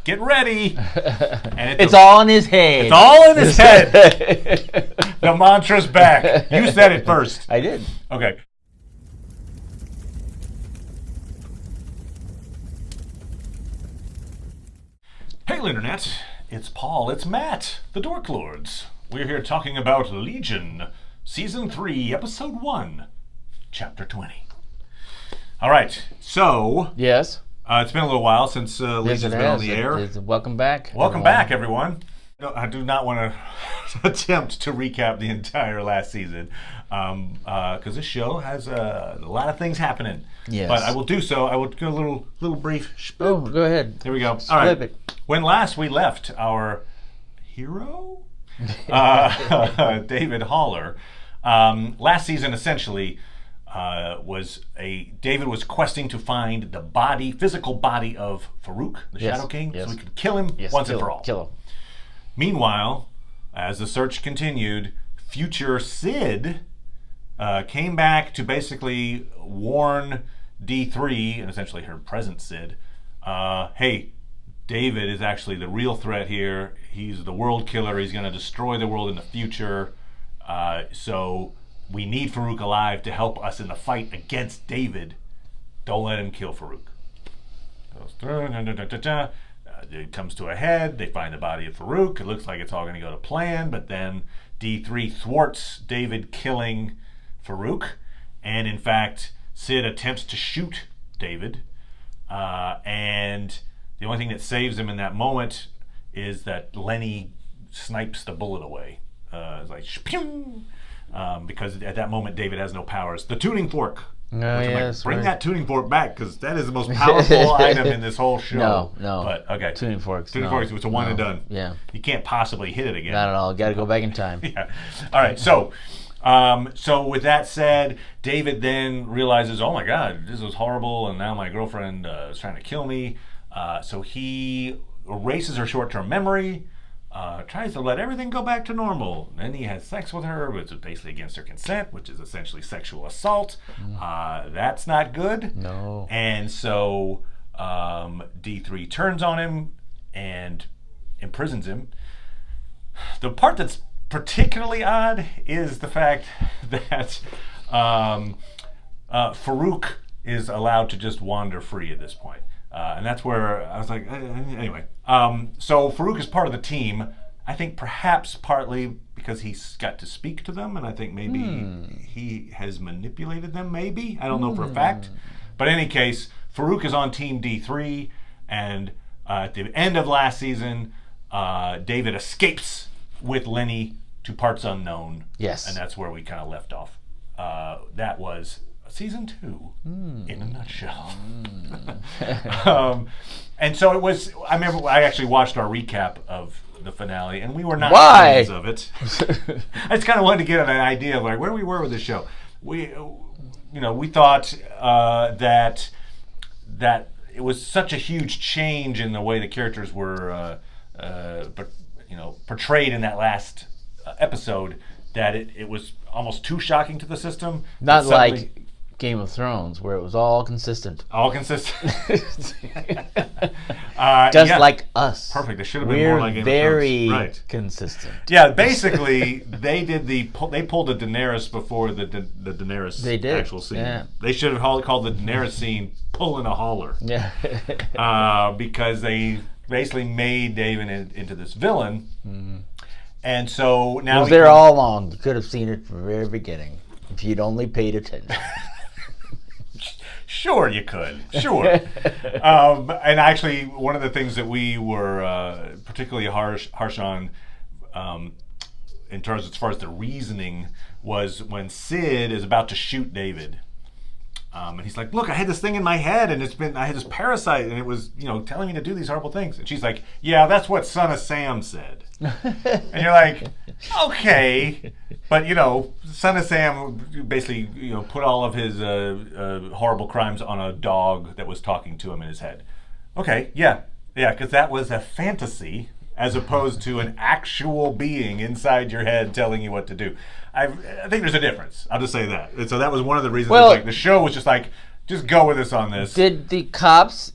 get ready. And it's all in his head. It's all in his head. The mantra's back. You said it first. I did. Okay. Hey, Internet. It's Paul. It's Matt, the Dork Lords. We're here talking about Legion, Season 3, Episode 1, Chapter 20. All right. So... Yes? It's been a little while since Legion's been on the air. Welcome back. Welcome back, everyone. No, I do not want to attempt to recap the entire last season because this show has a lot of things happening. Yes. But I will do so. I will do a little brief. Oh, go ahead. Here we go. Flip All right. it. When last we left our hero, David Haller, last season essentially David was questing to find the physical body of Farouk, the Shadow King, so we could kill him once and for all. Kill him. Meanwhile, as the search continued, future Sid came back to basically warn D3, and essentially her present Sid, hey, David is actually the real threat here. He's the world killer. He's going to destroy the world in the future. So we need Farouk alive to help us in the fight against David. Don't let him kill Farouk. Goes through, it comes to a head. They find the body of Farouk. It looks like it's all going to go to plan, but then D3 thwarts David killing Farouk, and in fact, Sid attempts to shoot David, and the only thing that saves him in that moment is that Lenny snipes the bullet away. It's like, because at that moment, David has no powers. The tuning fork. Yes, bring that tuning fork back, because that is the most powerful item in this whole show. No. But, okay. Tuning forks. It's a one and done. Yeah. You can't possibly hit it again. Not at all. Got to go back in time. Yeah. All right. So with that said, David then realizes, oh my God, this was horrible, and now my girlfriend is trying to kill me. So he erases her short-term memory, tries to let everything go back to normal. Then he has sex with her, which is basically against her consent, which is essentially sexual assault. That's not good. No. And so D3 turns on him and imprisons him. The part that's particularly odd is the fact that Farouk is allowed to just wander free at this point. And that's where I was like, anyway. So Farouk is part of the team. I think perhaps partly because he's got to speak to them, and I think maybe he has manipulated them, maybe. I don't know for a fact. But in any case, Farouk is on Team D3, and at the end of last season, David escapes with Lenny to parts unknown. Yes. And that's where we kind of left off. That was Season 2 in a nutshell. And so it was, I remember I actually watched our recap of the finale, and we were not fans of it. I just kind of wanted to get an idea of like where we were with the show. We thought that it was such a huge change in the way the characters were portrayed in that last episode that it was almost too shocking to the system. Not like Game of Thrones, where it was all consistent. All consistent. Just like us. Perfect. It should have been more like Game of Thrones. We're very consistent. Yeah, basically, they pulled a Daenerys before the Daenerys actual scene. Yeah. They should have called the Daenerys scene pulling a hauler. Yeah. Because they basically made David into this villain. Mm-hmm. And so now... It was there all along. You could have seen it from the very beginning if you'd only paid attention. Sure, you could. Sure. And actually, one of the things that we were particularly harsh on, in terms as far as the reasoning, was when Sid is about to shoot David. And he's like, look, I had this thing in my head, and I had this parasite, and it was, telling me to do these horrible things. And she's like, yeah, that's what Son of Sam said. And you're like, okay. But, Son of Sam basically, put all of his horrible crimes on a dog that was talking to him in his head. Okay, yeah, because that was a fantasy as opposed to an actual being inside your head telling you what to do. I think there's a difference. I'll just say that. And so that was one of the reasons the show was just like, just go with us on this. Did the cops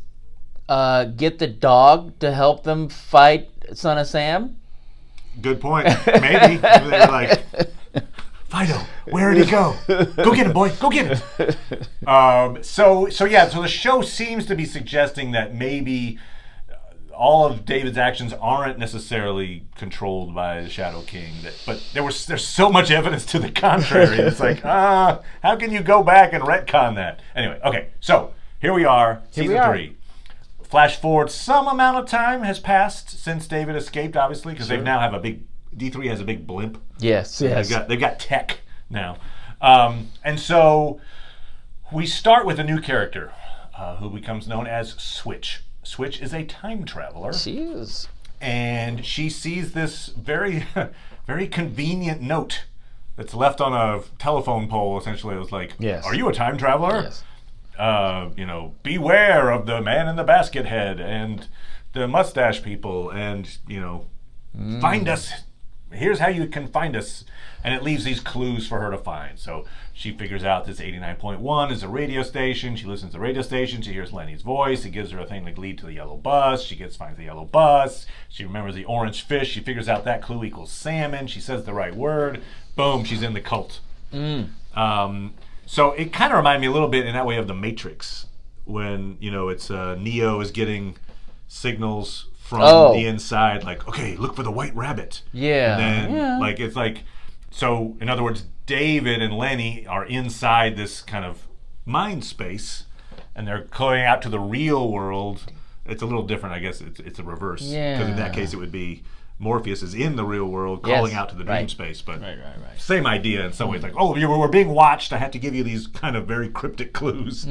Get the dog to help them fight Son of Sam? Good point. Maybe. They were like, Fido, where did he go? Go get him, boy. Go get him. So the show seems to be suggesting that maybe all of David's actions aren't necessarily controlled by the Shadow King. But there's so much evidence to the contrary. It's like, how can you go back and retcon that? Anyway, okay, so here we are, season 3. Flash forward, some amount of time has passed since David escaped, obviously, because they now have a big, D3 has a big blimp. Yes. They've got tech now. And so we start with a new character who becomes known as Switch. Switch is a time traveler. She is. And she sees this very, very convenient note that's left on a telephone pole, essentially. It was like, are you a time traveler? Yes. Beware of the man in the basket head and the mustache people, and find us. Here's how you can find us. And it leaves these clues for her to find. So she figures out this 89.1 is a radio station. She listens to the radio station. She hears Lenny's voice. It gives her a thing to lead to the yellow bus. She finds the yellow bus. She remembers the orange fish. She figures out that clue equals salmon. She says the right word. Boom, she's in the cult. So it kind of reminded me a little bit in that way of The Matrix, when it's Neo is getting signals from the inside, like, okay, look for the white rabbit. Yeah. And then it's like, so in other words, David and Lenny are inside this kind of mind space, and they're going out to the real world. It's a little different, I guess. It's a reverse. Yeah. Because in that case, it would be Morpheus is in the real world calling out to the dream space, but same idea in some ways. Like, we're being watched. I have to give you these kind of very cryptic clues,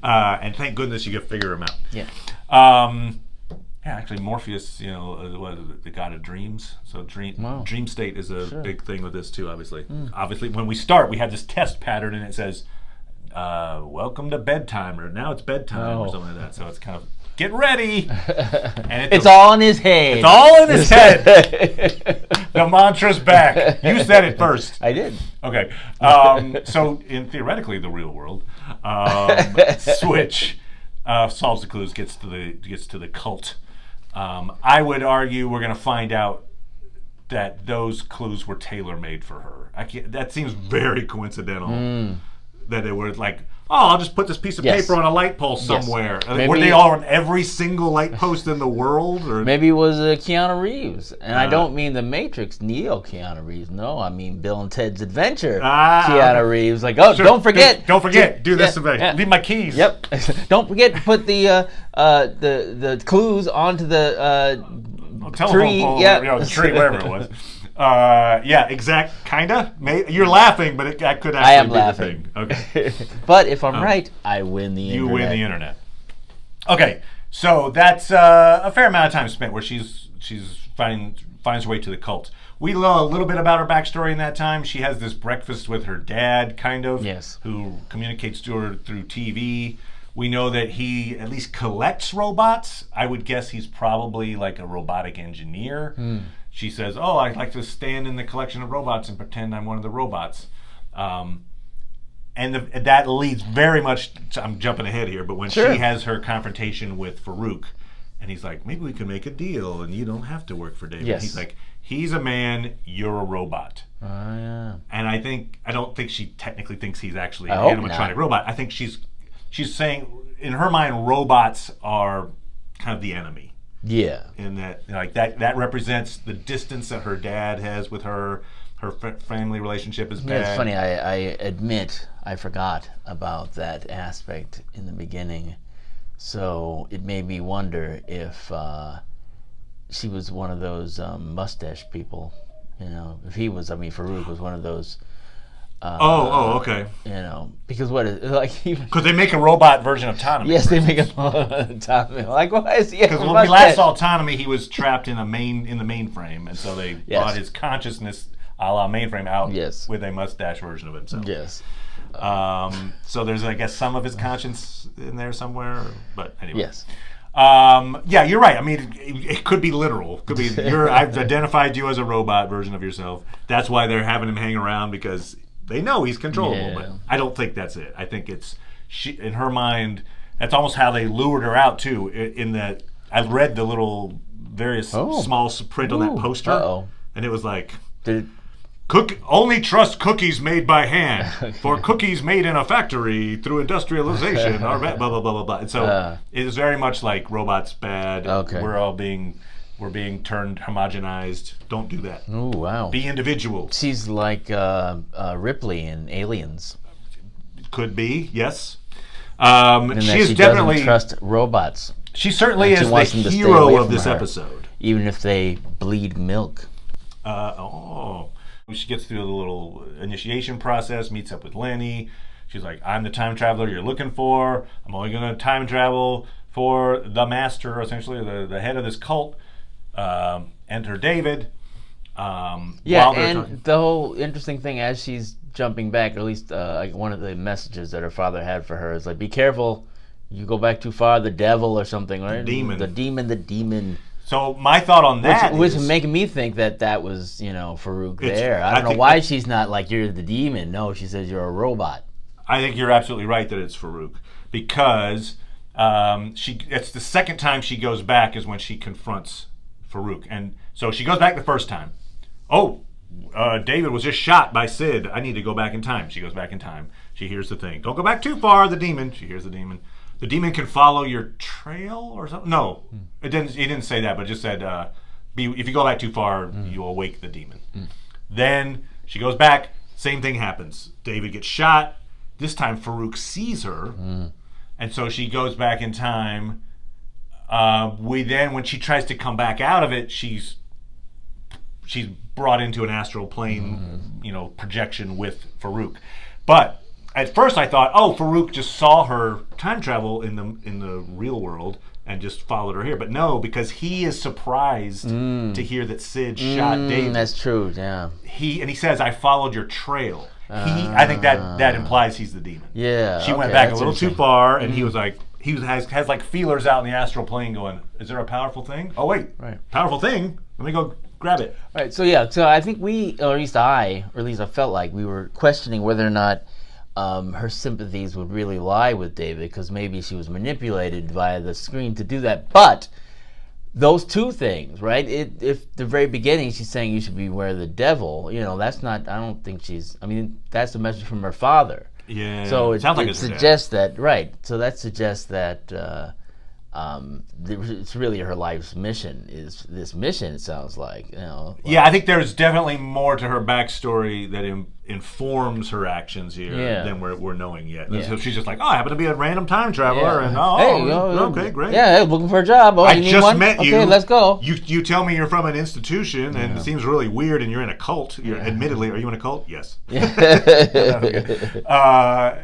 and thank goodness you can figure them out. Yeah. Actually, Morpheus, what is it, the god of dreams. So dream state is a big thing with this too. Obviously, when we start, we have this test pattern, and it says, "Welcome to bedtime," or "Now it's bedtime," or something like that. So it's kind of get ready. And it's all in his head. It's all in his head. The mantra's back. You said it first. I did. Okay. So in theoretically the real world, Switch solves the clues, gets to the cult. I would argue we're going to find out that those clues were tailor-made for her. That seems very coincidental. That they were like, I'll just put this piece of paper on a light pole somewhere. Maybe, were they all on every single light post in the world? Or? Maybe it was Keanu Reeves. And I don't mean the Matrix, Neo Keanu Reeves. No, I mean Bill and Ted's Adventure Keanu Reeves. Like, don't forget. Don't forget. Do this. Leave my keys. Yep. Don't forget to put the clues onto the telephone tree. Pole, the tree, wherever it was. Kinda. You're laughing, but I could actually I am be laughing. The thing. Okay. But if I'm right, I win the internet. You win the internet. Okay, so that's a fair amount of time spent where she's finds her way to the cult. We know a little bit about her backstory in that time. She has this breakfast with her dad, kind of, who communicates to her through TV. We know that he at least collects robots. I would guess he's probably like a robotic engineer. She says, I'd like to stand in the collection of robots and pretend I'm one of the robots. And that leads very much, I'm jumping ahead here, but when she has her confrontation with Farouk, and he's like, maybe we can make a deal and you don't have to work for David. Yes. He's like, he's a man, you're a robot. Yeah. And I don't think she technically thinks he's actually an animatronic robot. I think she's saying, in her mind, robots are kind of the enemy. Yeah. And that represents the distance that her dad has with her. Her family relationship is bad. It's funny. I admit I forgot about that aspect in the beginning. So it made me wonder if she was one of those mustache people. If he was, Farouk was one of those. Okay. Because what is like? Because they make a robot version of Autonomy. Yes, they make a Autonomy. Like, why is he? Because when we last saw Autonomy, he was trapped in the mainframe, and so they brought his consciousness, a la mainframe, out with a mustache version of himself. Yes. So there's, I guess, some of his conscience in there somewhere. But anyway. Yes. You're right. It could be literal. Could be I've identified you as a robot version of yourself. That's why they're having him hang around, because they know he's controllable. But I don't think that's it. I think it's in her mind, That's almost how they lured her out too. In that, I read the little various small print on that poster, and it was like, only trust cookies made by hand, for cookies made in a factory through industrialization are blah blah blah blah blah. And so it is very much like robots bad. Okay. We're being turned homogenized. Don't do that. Oh wow. Be individual. She's like Ripley in Aliens. Could be, yes. She is definitely doesn't trust robots. She certainly is the hero of this episode, even if they bleed milk. She gets through the little initiation process, meets up with Lenny. She's like, "I'm the time traveler you're looking for. I'm only going to time travel for the master, essentially the head of this cult." Enter David. The whole interesting thing as she's jumping back, or at least like one of the messages that her father had for her is like, be careful, you go back too far, the devil or something, right? The demon. So my thought on that which is making me think that was, Farouk there. I don't know why she's not like, you're the demon. No, she says you're a robot. I think you're absolutely right that it's Farouk, because it's the second time she goes back is when she confronts Farouk. And so she goes back the first time. David was just shot by Sid. I need to go back in time. She goes back in time. She hears the thing. Don't go back too far, the demon. She hears the demon. The demon can follow your trail or something. No, it didn't. He didn't say that, but just said, if you go back too far, you'll awake the demon. Then she goes back. Same thing happens. David gets shot. This time Farouk sees her, and so she goes back in time. When she tries to come back out of it, she's brought into an astral plane, projection with Farouk. But at first I thought, Farouk just saw her time travel in the real world and just followed her here. But no, because he is surprised to hear that Sid shot David. That's true, yeah. He says, "I followed your trail." I think that implies he's the demon. Yeah. She went back a little too far, and he was like, has like feelers out in the astral plane going, "Is there a powerful thing? Oh wait, powerful thing. Let me go grab it." Right. So I think we, or at least I felt like we were questioning whether or not her sympathies would really lie with David, because maybe she was manipulated via the screen to do that. But those two things, right? If the very beginning she's saying you should beware the devil, that's not. I don't think she's. I mean, that's the message from her father. Yeah. So it sounds like it suggests that, right? So that suggests that it's really her life's mission. Is this mission? It sounds like, Yeah, I think there's definitely more to her backstory that informs her actions here than we're knowing yet. Yeah. So she's just like, I happen to be a random time traveler, and okay, great. Yeah, looking for a job. I just met you. Okay, let's go. You tell me you're from an institution, and it seems really weird, and you're in a cult. Admittedly, are you in a cult? Yes.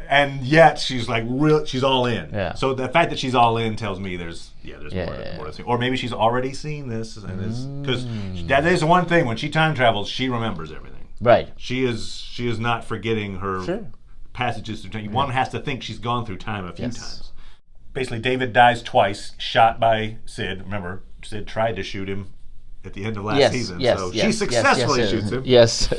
And yet she's like she's all in. Yeah. So the fact that she's all in tells me there's more to see. Or maybe she's already seen this, because that is the one thing, when she time travels, she remembers everything. Right. She is not forgetting her passages through time. One has to think she's gone through time a few times. Basically, David dies twice, shot by Sid. Remember, Sid tried to shoot him at the end of last season. So she successfully shoots him. Yes.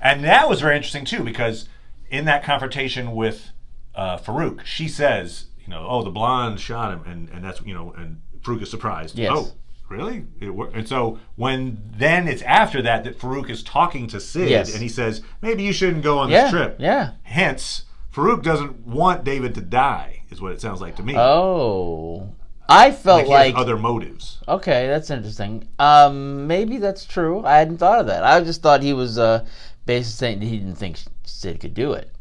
And that was very interesting, too, because in that confrontation with Farouk, she says, the blonde shot him, and that's, and Farouk is surprised. Yes. Oh, really? It worked. And so then it's after that Farouk is talking to Sid, and he says, maybe you shouldn't go on this trip. Yeah. Hence, Farouk doesn't want David to die, is what it sounds like to me. Oh. I felt like he has other motives. Okay, that's interesting. Maybe that's true. I hadn't thought of that. I just thought he was basically saying he didn't think Sid could do it.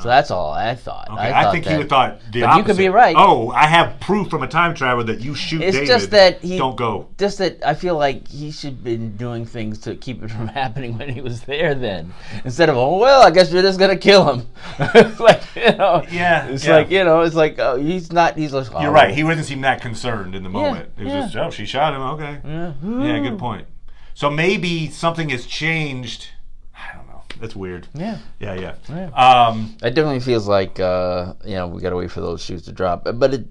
So that's all I thought. Okay, I think he would thought the but opposite. You could be right. I have proof from a time traveler that you shoot David. It's just that don't go. Just that I feel like he should have been doing things to keep it from happening when he was there then. Instead of, I guess you're just going to kill him. It's like, It's like, he's not, he's like, You're right. He doesn't seem that concerned in the moment. It was just, she shot him, okay. Yeah, good point. So maybe something has changed. That's weird. Yeah. It definitely feels like we got to wait for those shoes to drop. But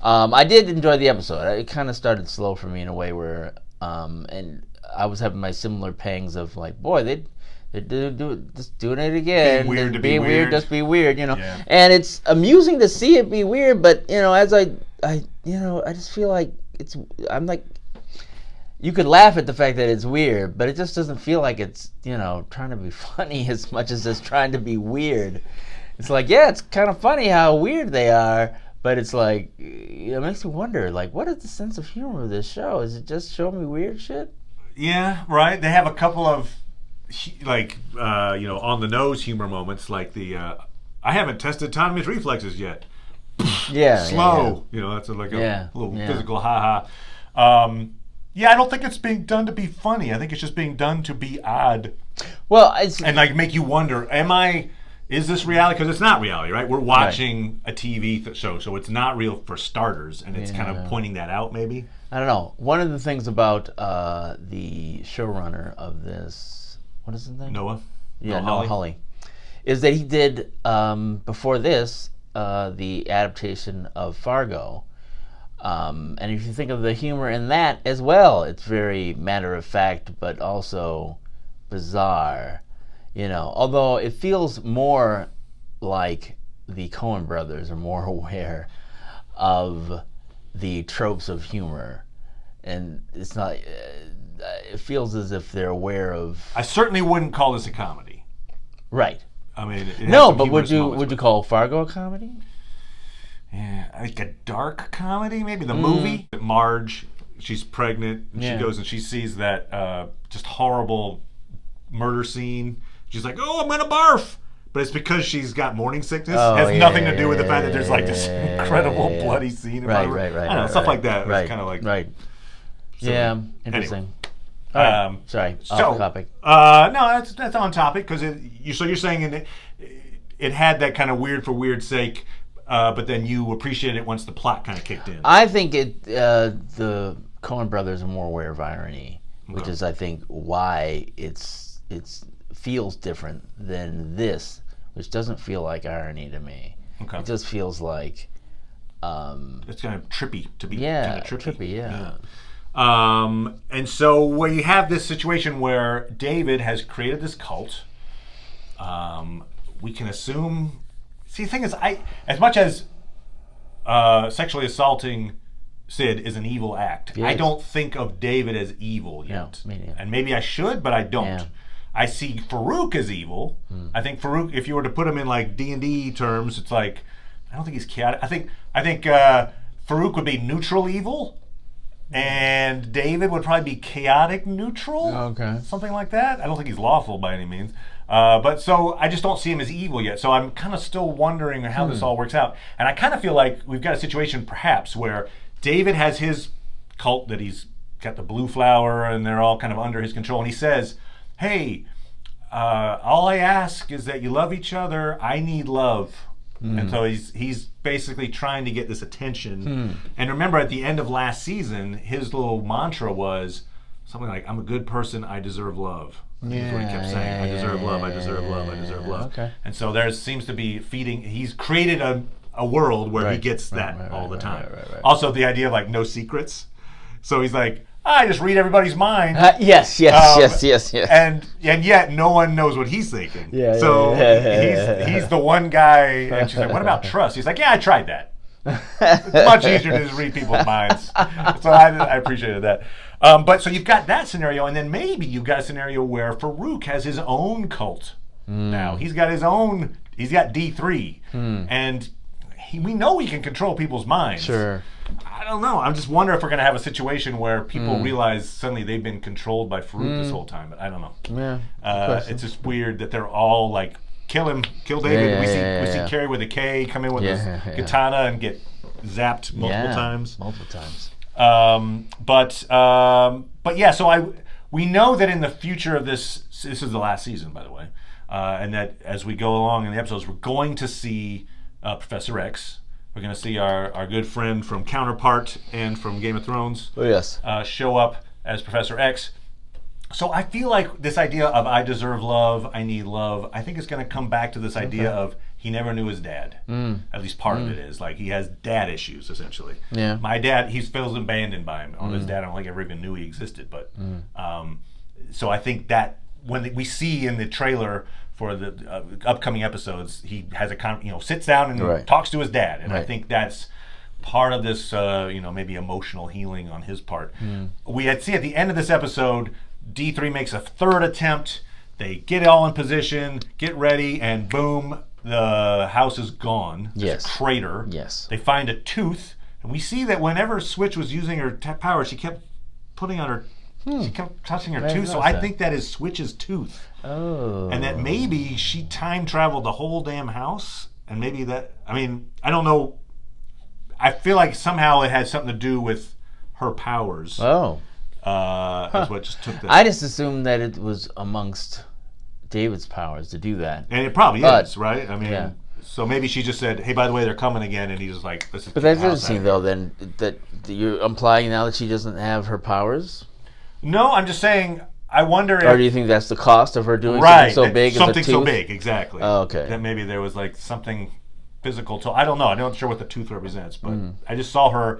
I did enjoy the episode. It kind of started slow for me in a way where, and I was having my similar pangs of like, boy, Just doing it again. Being weird to be being weird. Just be weird, Yeah. And it's amusing to see it be weird, but as I just feel like I'm like, you could laugh at the fact that it's weird, but it just doesn't feel like it's trying to be funny as much as it's trying to be weird. It's like, yeah, it's kind of funny how weird they are, but it's like, it makes me wonder, like, what is the sense of humor of this show? Is it just showing me weird shit? Yeah, right. They have a couple of on the nose humor moments, like the I haven't tested autonomous reflexes yet. Yeah, slow. That's like a little physical ha ha. I don't think it's being done to be funny. I think it's just being done to be odd. Well, and like make you wonder, is this reality? Because it's not reality, right? We're watching a TV show, so it's not real for starters, and it's kind of pointing that out, maybe. I don't know. One of the things about the showrunner of this, what is his name? Noah. Yeah, Noah Hawley, is that he did before this the adaptation of Fargo, and if you think of the humor in that as well, it's very matter of fact, but also bizarre. Although it feels more like the Coen brothers are more aware of the tropes of humor, and it's not. It feels as if they're aware of. I certainly wouldn't call this a comedy. Right. I mean, no, but would you call Fargo a comedy? Yeah, like a dark comedy, maybe the movie. Marge, she's pregnant, and she goes and she sees that just horrible murder scene. She's like, "Oh, I'm gonna barf," but it's because she's got morning sickness. It has nothing to do with the fact that there's like this incredible bloody scene. Right. I don't know, stuff like that. Right. It's kind of like yeah, interesting. Anyway. All right. Sorry, off topic. No, that's on topic because so you're saying it had that kind of weird for weird's sake, but then you appreciated it once the plot kind of kicked in. I think the Coen brothers are more aware of irony, which is I think why it's feels different than this, which doesn't feel like irony to me. Okay. It just feels like it's kind of trippy to be kind of trippy. Yeah. And so where you have this situation where David has created this cult, we can assume. See, the thing is, as much as sexually assaulting Sid is an evil act, I don't think of David as evil yet. No, me neither. And maybe I should, but I don't. Yeah. I see Farouk as evil. I think Farouk, if you were to put him in like D&D terms, it's like I don't think he's chaotic. I think Farouk would be neutral evil. And David would probably be chaotic neutral. Okay. Something like that. I don't think he's lawful by any means. But so I just don't see him as evil yet. So I'm kind of still wondering how this all works out. And I kind of feel like we've got a situation perhaps where David has his cult that he's got the blue flower and they're all kind of under his control. And he says, hey, all I ask is that you love each other. I need love. And so he's basically trying to get this attention. And remember, at the end of last season, his little mantra was something like, I'm a good person, I deserve love. That's what he kept saying. I deserve love, I deserve love, I deserve love. Okay. And so there seems to be he's created a world where he gets that all the time. Right. Also, the idea of like no secrets. So he's like, I just read everybody's mind. Yes. And yet no one knows what he's thinking. So he's the one guy. And she's like, what about trust? He's like, yeah, I tried that. It's much easier to just read people's minds. So I appreciated that. But so you've got that scenario, and then maybe you've got a scenario where Farouk has his own cult. Now he's got D3, and we know he can control people's minds. Sure. I don't know. I'm just wondering if we're going to have a situation where people realize suddenly they've been controlled by Farouk this whole time. But I don't know. Yeah. It's just weird that they're all like, kill him, kill David. We see Carrie with a K come in with his katana and get zapped multiple times. But yeah. So we know that in the future of this is the last season, by the way, and that as we go along in the episodes, we're going to see Professor X. We're going to see our good friend from Counterpart and from Game of Thrones show up as Professor X. So I feel like this idea of I deserve love, I need love, I think it's going to come back to this idea of he never knew his dad. At least part of it is. Like, he has dad issues, essentially. Yeah. My dad, he feels abandoned by him. His dad, I don't think ever even knew he existed. But so I think that we see in the trailer for the upcoming episodes, he has sits down and talks to his dad, and I think that's part of this, maybe emotional healing on his part. We had see at the end of this episode, D3 makes a third attempt. They get it all in position, get ready, and boom, the house is gone. There's a crater. Yes. They find a tooth, and we see that whenever Switch was using her power, she kept putting on her. She kept touching her tooth, so I think that is Switch's tooth. Oh. And that maybe she time traveled the whole damn house, and maybe that. I mean, I don't know. I feel like somehow it had something to do with her powers. Oh. That's what just took that. I just assumed that it was amongst David's powers to do that. And it probably is, right? I mean, yeah. So maybe she just said, "Hey, by the way, they're coming again," and he's just like, "This is." But that's interesting, though. Then that you're implying now that she doesn't have her powers. No, I'm just saying. I wonder if. Or do you think that's the cost of her doing something so big? Something as a so tooth? big, exactly. Oh, okay. That maybe there was like something physical to. I don't know. I'm not sure what the tooth represents, but I just saw her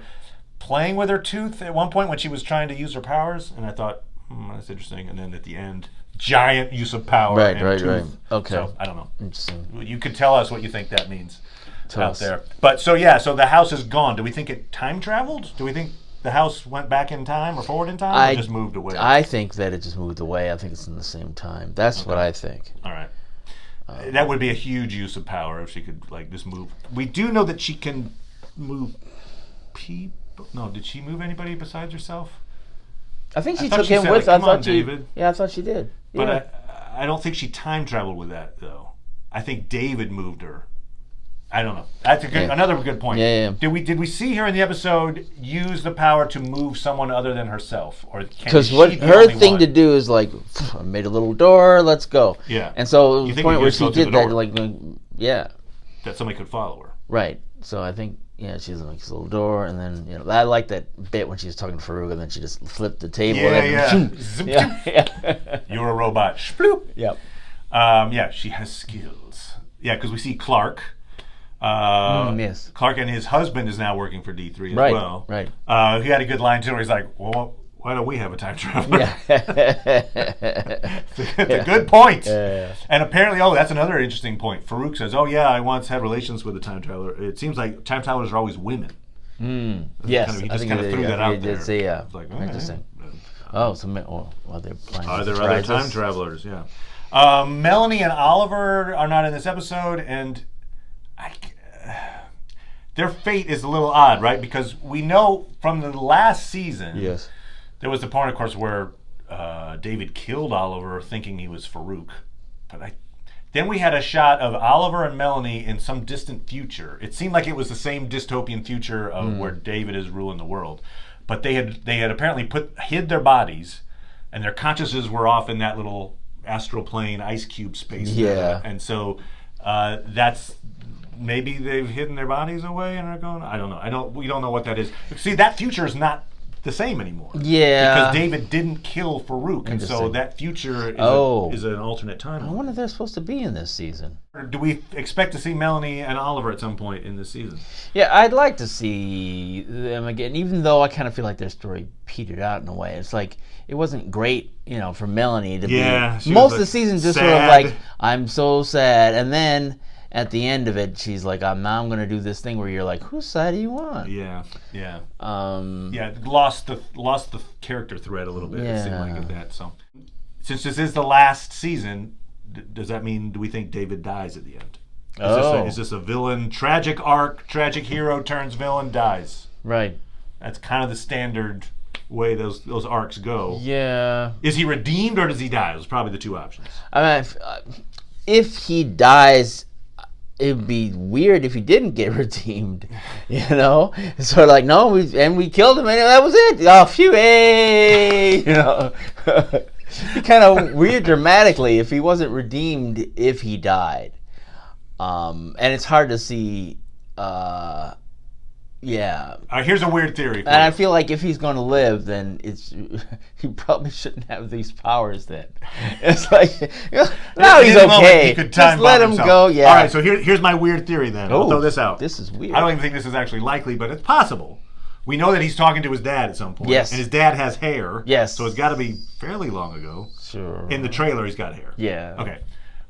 playing with her tooth at one point when she was trying to use her powers, and I thought, that's interesting. And then at the end, giant use of power. Right. Tooth. Okay. So I don't know. Interesting. You could tell us what you think that means Tell us. there. But so the house is gone. Do we think it time traveled? Do we think the house went back in time or forward in time, or just moved away? I think that it just moved away. I think it's in the same time. That's what I think. All right. That would be a huge use of power if she could just move. We do know that she can move people. No, did she move anybody besides herself? I think she took him with. Come on, David. Yeah, I thought she did. Yeah. But I don't think she time traveled with that though. I think David moved her. I don't know. That's another good point. Yeah. Did we see her in the episode use the power to move someone other than herself, or because what her thing to do is like, I made a little door, let's go. Yeah. And so the point where she did that, that somebody could follow her. Right. So I think she's like this little door, and then I like that bit when she was talking to Farouk, and then she just flipped the table. Yeah. You're a robot. Shploop. Yep. She has skills. Yeah, because we see Clark. Yes. Clark and his husband is now working for D3 as well. Right. He had a good line too where he's like, well, why don't we have a time traveler? Yeah. It's a good point. And apparently, that's another interesting point. Farouk says, I once had relations with a time traveler. It seems like time travelers are always women. Yes. He just kind of threw that out there. It's like, interesting. They're playing. Are there other time travelers? Yeah. Melanie and Oliver are not in this episode, and their fate is a little odd, right? Because we know from the last season, there was the point, of course, where David killed Oliver thinking he was Farouk. But then we had a shot of Oliver and Melanie in some distant future. It seemed like it was the same dystopian future of where David is ruling the world. But they had apparently hid their bodies, and their consciousnces were off in that little astral plane ice cube space. Yeah. And so that's... Maybe they've hidden their bodies away and are going. I don't know. We don't know what that is. See, that future is not the same anymore. Yeah. Because David didn't kill Farouk, and so that future is an alternate timeline. I wonder if they're supposed to be in this season. Do we expect to see Melanie and Oliver at some point in this season? Yeah, I'd like to see them again, even though I kind of feel like their story petered out in a way. It's like it wasn't great, for Melanie to be. Most of the season just sad. sort of like, I'm so sad, and then at the end of it, she's like, I'm going to do this thing where you're like, whose side do you want? Yeah. Lost the character thread a little bit. It seemed like that. So, since this is the last season, does that mean, do we think David dies at the end? Is this a villain, tragic arc, tragic hero turns villain, dies? Right. That's kind of the standard way those arcs go. Yeah. Is he redeemed or does he die? Those are probably the two options. I mean, if he dies, it'd be weird if he didn't get redeemed, So like, no, we killed him, and that was it. Oh, phew, hey, kind of weird dramatically if he wasn't redeemed if he died, and it's hard to see. Here's a weird theory. And I feel like if he's going to live, then he probably shouldn't have these powers. Then it's like now he's okay. He could time just let him himself. go. Yeah. All right. So here's my weird theory. Then I'll throw this out. This is weird. I don't even think this is actually likely, but it's possible. We know that he's talking to his dad at some point. Yes. And his dad has hair. Yes. So it's got to be fairly long ago. Sure. In the trailer, he's got hair. Yeah. Okay.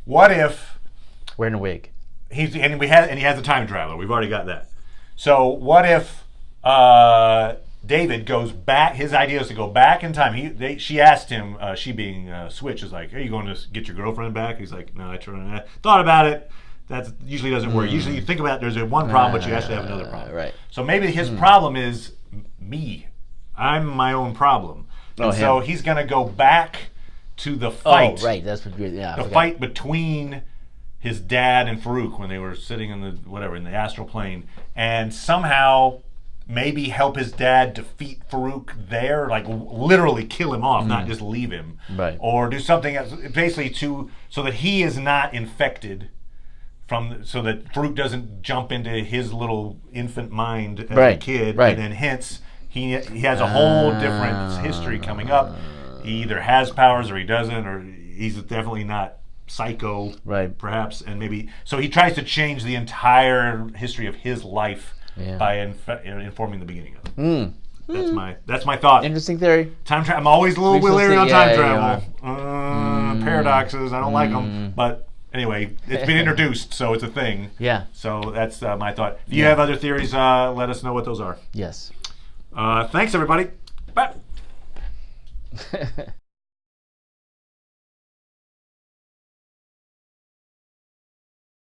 What if Wearing a wig. he has a time traveler? We've already got that. So what if David goes back? His idea is to go back in time. She asked him. She being Switch is like, "Are you going to get your girlfriend back?" He's like, "No, I thought about it. That usually doesn't work. Usually you think about there's one problem, but you actually have another problem." Right. So maybe his problem is me. I'm my own problem. And so he's going to go back to the fight. Oh, right. That's what. Yeah. The fight between his dad and Farouk when they were sitting in the astral plane, and somehow maybe help his dad defeat Farouk there, like literally kill him off, not just leave him, Right. or do something else, basically so that he is not infected so that Farouk doesn't jump into his little infant mind as a kid, and then hence he has a whole different history coming up. He either has powers or he doesn't, or he's definitely not psycho, perhaps, and maybe so he tries to change the entire history of his life by informing the beginning of it. That's my thought. Interesting theory. Time travel. I'm always a little leery on time travel. Paradoxes. I don't like them, but anyway, it's been introduced, so it's a thing. Yeah. So that's my thought. If you have other theories, let us know what those are. Yes. Thanks, everybody. Bye.